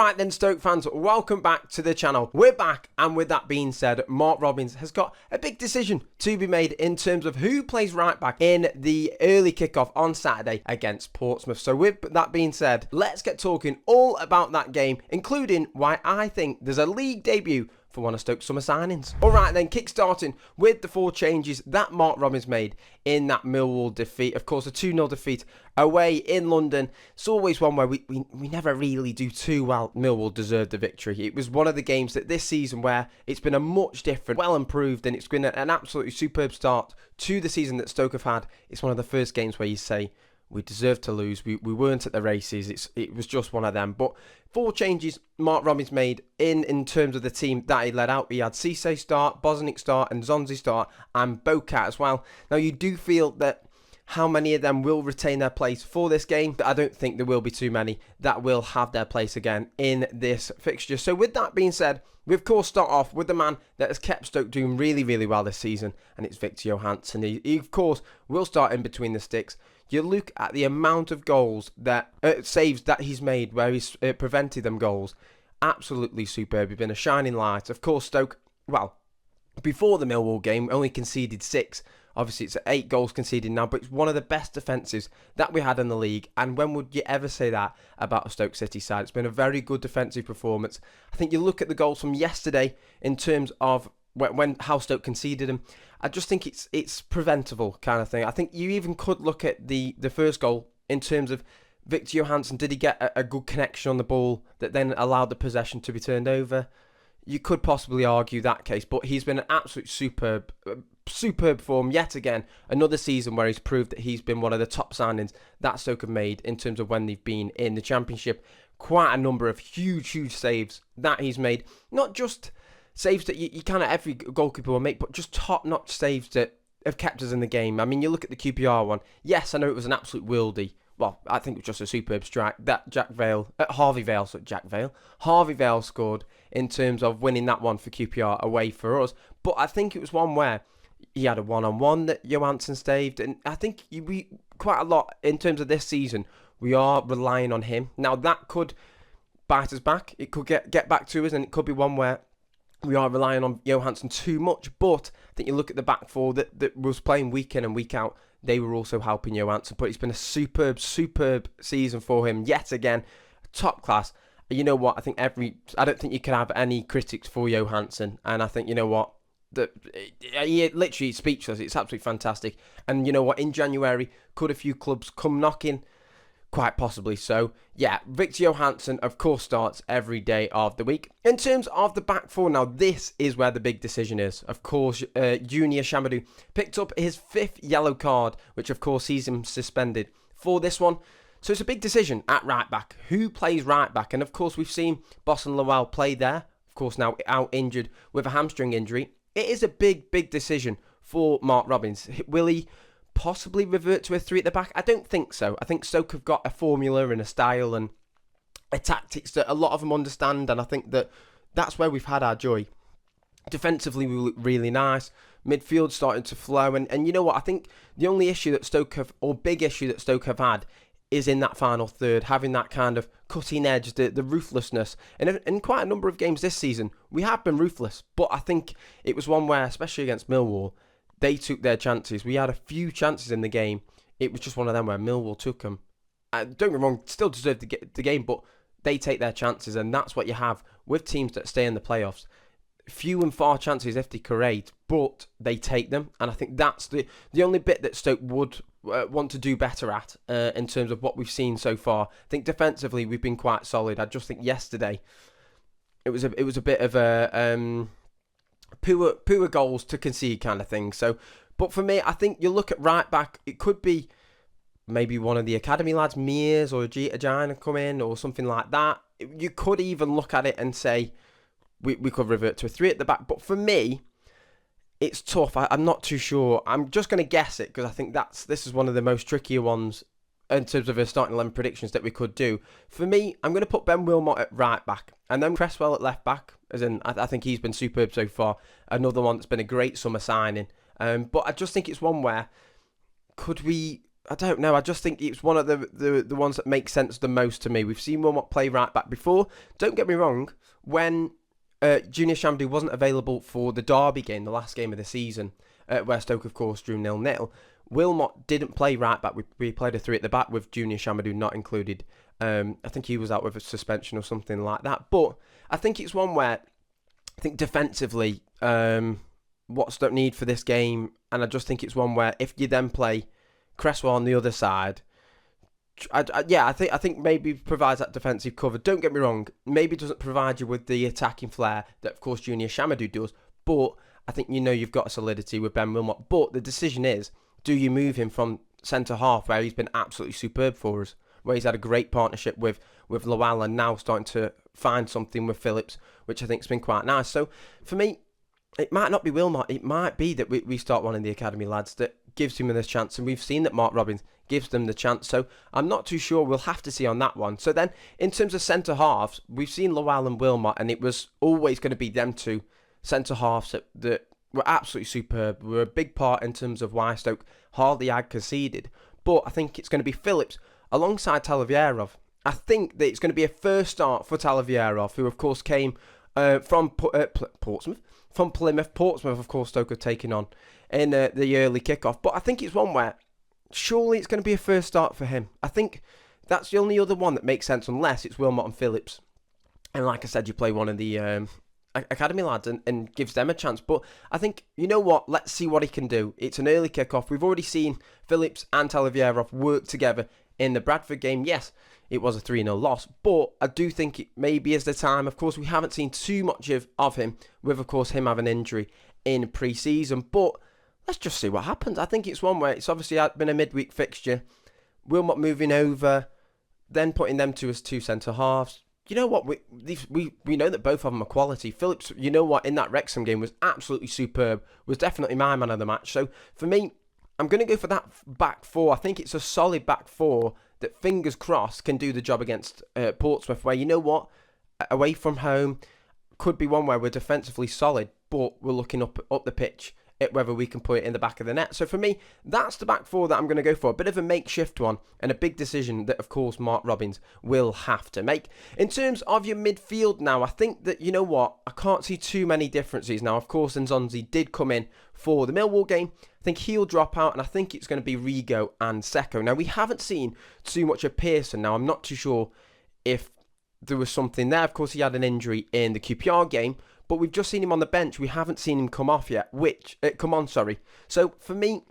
Alright then, Stoke fans, welcome back to the channel. We're back, and with that being said, Mark Robins has got a big decision to be made in terms of who plays right back in the early kickoff on Saturday against Portsmouth. So with that being said, let's get talking all about that game, including why I think there's a league debut for one of Stoke's summer signings. Alright then, kick-starting with the 4 changes that Mark Robins made in that Millwall defeat. Of course, a 2-0 defeat away in London. It's always one where we never really do too well. Millwall deserved the victory. It was one of the games that this season where it's been a much different, well improved, and it's been an absolutely superb start to the season that Stoke have had. It's one of the first games where you say, we deserved to lose. We weren't at the races. It was just one of them. But 4 changes Mark Robins made in terms of the team that he led out. He had Cisse start, Bosnic start, and Zonzi start, and Bocat as well. Now, you do feel that how many of them will retain their place for this game? I don't think there will be too many that will have their place again in this fixture. So with that being said, we of course start off with the man that has kept Stoke doing really, really well this season, and it's Viktor Johansson. He of course will start in between the sticks. You look at the amount of goals that saves that he's made where he's prevented them goals. Absolutely superb. He's been a shining light. Of course, Stoke, well, before the Millwall game, only conceded 6. Obviously, it's 8 goals conceded now, but it's one of the best defences that we had in the league. And when would you ever say that about a Stoke City side? It's been a very good defensive performance. I think you look at the goals from yesterday in terms of when how Stoke conceded them. I just think it's preventable kind of thing. I think you even could look at the first goal in terms of Viktor Johansson. Did he get a good connection on the ball that then allowed the possession to be turned over? You could possibly argue that case, but he's been an absolute superb form yet again. Another season where he's proved that he's been one of the top signings that Stoke have made in terms of when they've been in the Championship. Quite a number of huge saves that he's made. Not just saves that you kind of every goalkeeper will make, but just top-notch saves that have kept us in the game. I mean, you look at the QPR one. Yes, I know it was an absolute worldie. Well, I think it was just a superb strike that Harvey Vale scored in terms of winning that one for QPR away for us. But I think it was one where he had a one-on-one that Johansson saved, and I think we quite a lot in terms of this season. We are relying on him. Now that could bite us back. It could get back to us, and it could be one where we are relying on Johansson too much. But I think you look at the back 4 that was playing week in and week out. They were also helping Johansson, but it's been a superb season for him yet again. Top class. You know what? I don't think you can have any critics for Johansson, and I think, you know what, he literally speechless. It's absolutely fantastic. And you know what? In January, could a few clubs come knocking? Quite possibly so. Yeah, Viktor Johansson, of course, starts every day of the week. In terms of the back 4, now this is where the big decision is. Of course, Junior Tchamadeu picked up his 5th yellow card, which of course sees him suspended for this one. So it's a big decision at right back. Who plays right back? And of course, we've seen Boston Lowell play there. Of course, now out injured with a hamstring injury. It is a big decision for Mark Robins. Will he possibly revert to a 3 at the back? I don't think so. I think Stoke have got a formula and a style and a tactics that a lot of them understand, and I think that's where we've had our joy. Defensively, we look really nice. Midfield starting to flow, and you know what? I think the only issue that Stoke have, or big issue that Stoke have had, is in that final third, having that kind of cutting edge, the ruthlessness. And in quite a number of games this season, we have been ruthless, but I think it was one where, especially against Millwall, they took their chances. We had a few chances in the game. It was just one of them where Millwall took them. Don't get me wrong, still deserved to get the game, but they take their chances, and that's what you have with teams that stay in the playoffs. Few and far chances if they create, but they take them, and I think that's the only bit that Stoke would want to do better at in terms of what we've seen so far. I think defensively we've been quite solid. I just think yesterday it was a bit of a poor goals to concede kind of thing. So, but for me, I think you look at right back, it could be maybe one of the academy lads, Mears or Ajana come in or something like that. You could even look at it and say we could revert to a 3 at the back. But for me, it's tough. I'm not too sure. I'm just going to guess it because I think this is one of the most trickier ones in terms of a starting 11 predictions that we could do. For me, I'm going to put Ben Wilmot at right back and then Cresswell at left back. As in, I think he's been superb so far. Another one that's been a great summer signing. But I just think it's one where could we I don't know. I just think it's one of the ones that makes sense the most to me. We've seen Wilmot play right back before. Don't get me wrong. When Junior Tchamadeu wasn't available for the Derby game, the last game of the season, where Stoke, of course, drew 0-0, Wilmot didn't play right back. We played a 3 at the back with Junior Tchamadeu not included. I think he was out with a suspension or something like that. But I think it's one where I think defensively, what Stoke need for this game, and I just think it's one where if you then play Cresswell on the other side, I think maybe provides that defensive cover. Don't get me wrong, maybe doesn't provide you with the attacking flair that, of course, Junior Tchamadeu does, but I think you've got a solidity with Ben Wilmot. But the decision is, do you move him from centre-half, where he's been absolutely superb for us, where he's had a great partnership with Lowell, and now starting to find something with Phillips, which I think has been quite nice. So, for me, it might not be Wilmot. It might be that we start one of the academy lads that gives him this chance, and we've seen that Mark Robins gives them the chance. So I'm not too sure. We'll have to see on that one. So then, in terms of centre halves, we've seen Lowell and Wilmot, and it was always going to be them two centre halves that were absolutely superb. Were a big part in terms of why Stoke hardly had conceded. But I think it's going to be Phillips alongside Talavierov. I think that it's going to be a first start for Talavierov, who of course came from Portsmouth. From Plymouth. Portsmouth, of course, Stoke have taken on in the early kickoff. But I think it's one where surely it's going to be a first start for him. I think that's the only other one that makes sense, unless it's Wilmot and Phillips. And like I said, you play one of the academy lads and gives them a chance. But I think, you know what, let's see what he can do. It's an early kickoff. We've already seen Phillips and Talavierov work together in the Bradford game. Yes, it was a 3-0 loss, but I do think it maybe is the time. Of course, we haven't seen too much of him, with, of course, him having an injury in pre-season. But let's just see what happens. I think it's one where it's obviously been a midweek fixture. Wilmot moving over, then putting them two as two centre-halves. You know what? We know that both of them are quality. Phillips, you know what, in that Wrexham game was absolutely superb. Was definitely my man of the match. So, for me, I'm going to go for that back four. I think it's a solid back four that, fingers crossed, can do the job against Portsmouth, where, you know what, away from home, could be one where we're defensively solid, but we're looking up the pitch at whether we can put it in the back of the net. So for me, that's the back four that I'm going to go for. A bit of a makeshift one, and a big decision that, of course, Mark Robins will have to make. In terms of your midfield now, I think that, you know what, I can't see too many differences. Now, of course, Nzonzi did come in for the Millwall game. I think he'll drop out, and I think it's going to be Rigo and Seko. Now, we haven't seen too much of Pearson. Now, I'm not too sure if there was something there. Of course, he had an injury in the QPR game, but we've just seen him on the bench. We haven't seen him come on. So, for me,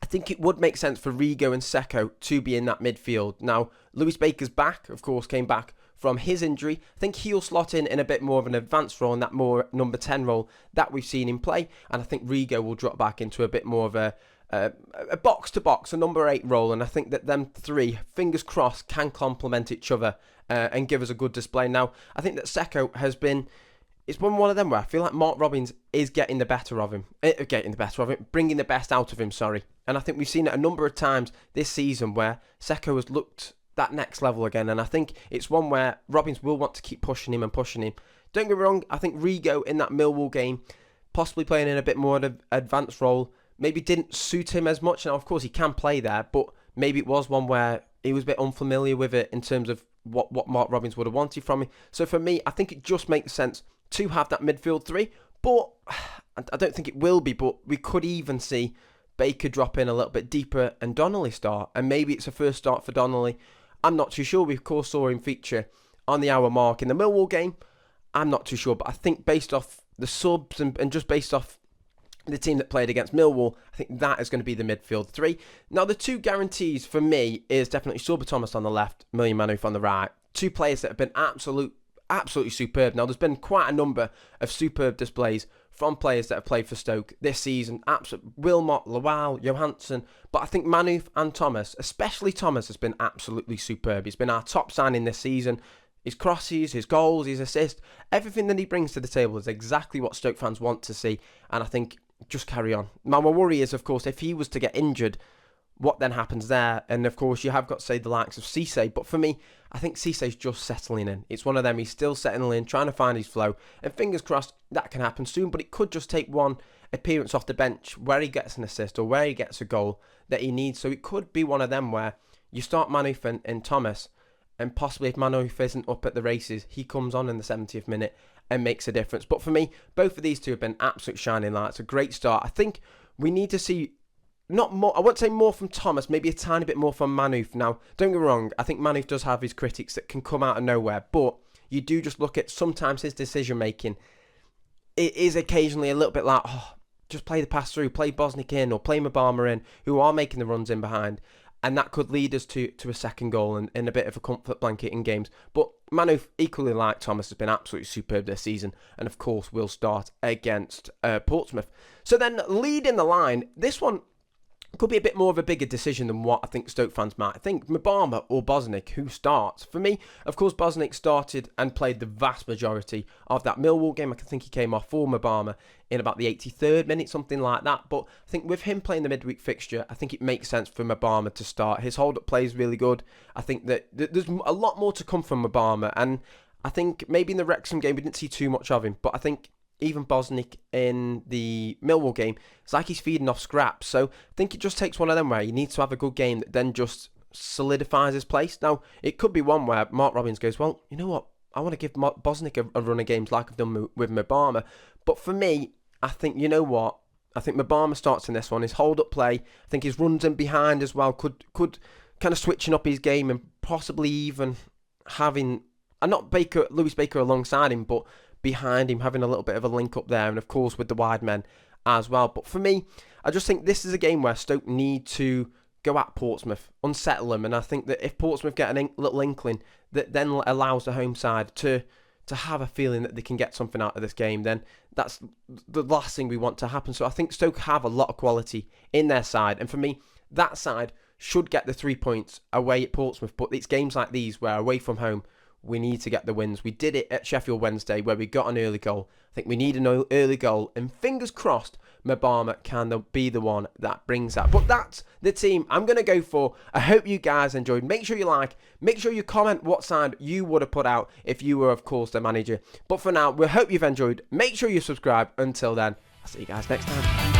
I think it would make sense for Rigo and Seko to be in that midfield. Now, Lewis Baker's back, of course, came back from his injury. I think he'll slot in a bit more of an advanced role, in that more number 10 role that we've seen him play. And I think Rigo will drop back into a bit more of a box-to-box, a number 8 role. And I think that them three, fingers crossed, can complement each other and give us a good display. Now, I think that Seko has been... It's been one of them where I feel like Mark Robins is getting the better of him, bringing the best out of him, And I think we've seen it a number of times this season where Seko has looked that next level again. And I think it's one where Robins will want to keep pushing him. Don't get me wrong, I think Rigo in that Millwall game, possibly playing in a bit more of an advanced role, maybe didn't suit him as much. Now, of course, he can play there, but maybe it was one where he was a bit unfamiliar with it in terms of what Mark Robins would have wanted from him. So for me, I think it just makes sense to have that midfield three, but I don't think it will be, but we could even see Baker drop in a little bit deeper and Donnelly start, and maybe it's a first start for Donnelly. I'm not too sure. We, of course, saw him feature on the hour mark in the Millwall game. I'm not too sure, but I think based off the subs and just based off the team that played against Millwall, I think that is going to be the midfield three. Now, the two guarantees for me is definitely Sorba Thomas on the left, Millie Manouf on the right. Two players that have been absolutely superb. Now, there's been quite a number of superb displays from players that have played for Stoke this season. Wilmot, Lowell, Johansson. But I think Manouf and Thomas, especially Thomas, has been absolutely superb. He's been our top signing this season. His crosses, his goals, his assists, everything that he brings to the table is exactly what Stoke fans want to see. And I think just carry on. Now, my worry is, of course, if he was to get injured, what then happens there. And of course, you have got to say the likes of Cisse, but for me, I think Cisse's just settling in. It's one of them, he's still settling in, trying to find his flow, and fingers crossed that can happen soon, but it could just take one appearance off the bench where he gets an assist or where he gets a goal that he needs. So it could be one of them where you start Manuf and Thomas, and possibly if Manuf isn't up at the races, he comes on in the 70th minute and makes a difference. But for me, both of these two have been absolute shining lights. A great start. I think we need to see not more, I won't say more from Thomas, maybe a tiny bit more from Manuf. Now, don't get me wrong, I think Manuf does have his critics that can come out of nowhere, but you do just look at sometimes his decision making. It is occasionally a little bit like, oh, just play the pass through, play Bosnic in, or play Mabama in, who are making the runs in behind. And that could lead us to a second goal and a bit of a comfort blanket in games. But Manuf, equally like Thomas, has been absolutely superb this season. And of course, will start against Portsmouth. So then, leading the line, this one could be a bit more of a bigger decision than what I think Stoke fans might think. Mabama or Bosnic, who starts? For me, of course, Bosnic started and played the vast majority of that Millwall game. I think he came off for Mabama in about the 83rd minute, something like that. But I think with him playing the midweek fixture, I think it makes sense for Mabama to start. His hold-up play is really good. I think that there's a lot more to come from Mabama. And I think maybe in the Wrexham game, we didn't see too much of him. But I think even Bosnic in the Millwall game, it's like he's feeding off scraps. So I think it just takes one of them where he needs to have a good game that then just solidifies his place. Now, it could be one where Mark Robins goes, well, you know what? I want to give Bosnic a run of games like I've done with Mabama. But for me, I think, you know what? I think Mabama starts in this one. His hold-up play, I think his runs in behind as well could kind of switching up his game and possibly even having, and not Lewis Baker alongside him, but behind him, having a little bit of a link up there, and of course with the wide men as well. But for me, I just think this is a game where Stoke need to go at Portsmouth, unsettle them, and I think that if Portsmouth get a little inkling that then allows the home side to have a feeling that they can get something out of this game, then that's the last thing we want to happen. So I think Stoke have a lot of quality in their side, and for me, that side should get the 3 points away at Portsmouth. But it's games like these where away from home, we need to get the wins. We did it at Sheffield Wednesday where we got an early goal. I think we need an early goal, and fingers crossed Mabama can be the one that brings that. But that's the team I'm going to go for. I hope you guys enjoyed. Make sure you like, make sure you comment what side you would have put out if you were, of course, the manager. But for now, we hope you've enjoyed. Make sure you subscribe. Until then, I'll see you guys next time.